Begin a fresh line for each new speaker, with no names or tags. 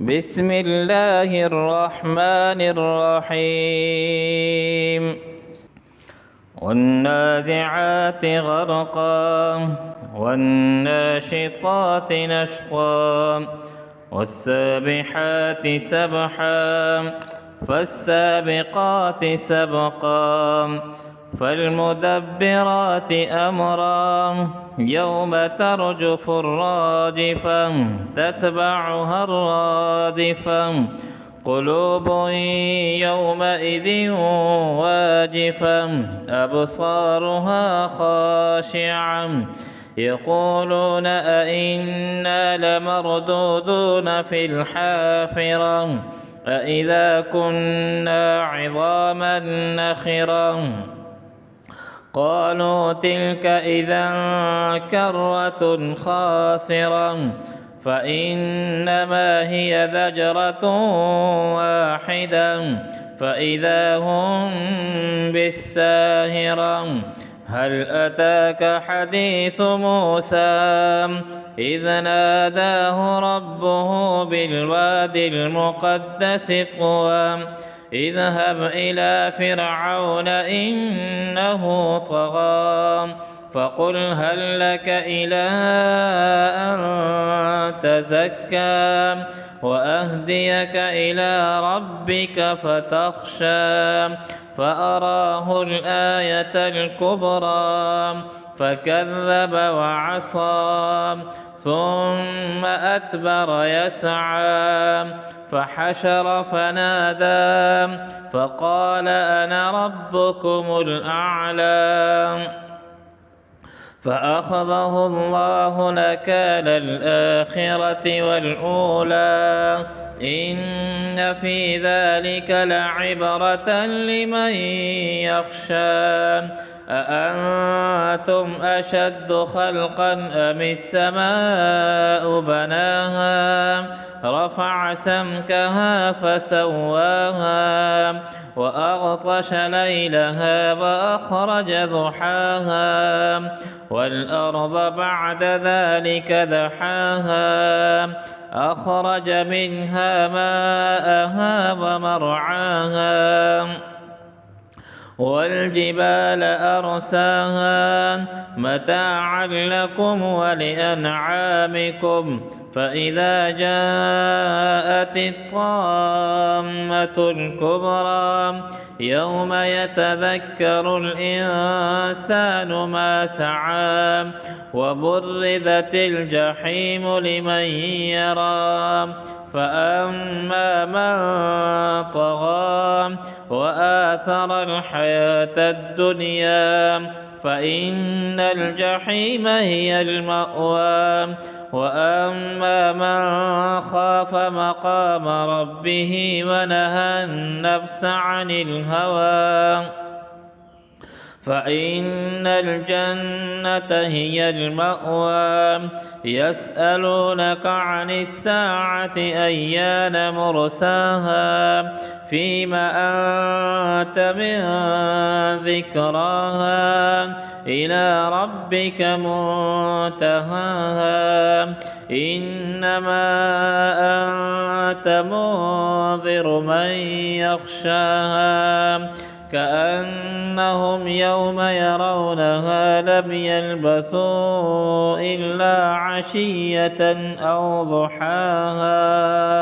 بسم الله الرحمن الرحيم والنازعات غرقا والناشطات نشطا والسابحات سبحا فالسابقات سبقا فالمدبرات أمرا يوم ترجف الراجفة تتبعها الرادفة قلوب يومئذ واجفة أبصارها خاشعة يقولون أئنا لمردودون في الحافرة أئذا كنا عظاما نخرة قالوا تلك إذا كرة خاسرة فإنما هي زجرة واحدة فإذا هم بالساهرة هل أتاك حديث موسى إذ ناداه ربه بالوادي المقدس طوى اذهب إلى فرعون إنه طغى فقل هل لك إلى أن تزكى وأهديك إلى ربك فتخشى فأراه الآية الكبرى فكذب وعصى ثم أدبر يسعى فحشر فنادى فقال أنا ربكم الأعلى فأخذه الله نكال الآخرة والأولى إن في ذلك لعبرة لمن يخشى أأنتم أشد خلقا أم السماء بناها رفع سمكها فسواها وأغطش ليلها وأخرج ضحاها والأرض بعد ذلك دحاها أخرج منها ماءها ومرعاها والجبال أرساها متاعا لكم ولأنعامكم فإذا جاءت الطامة الكبرى يوم يتذكر الإنسان ما سعى وبرزت الجحيم لمن يرى فأما من طغى وآثر الحياة الدنيا فإن الجحيم هي المأوى وأما من خاف مقام ربه ونهى النفس عن الهوى فإن الجنة هي المأوى يسألونك عن الساعة أيان مرساها فيما أنت من ذكراها إلى ربك منتهاها إنما أنت منذر من يخشاها كأنهم يوم يرونها لم يلبثوا إلا عشية أو ضحاها.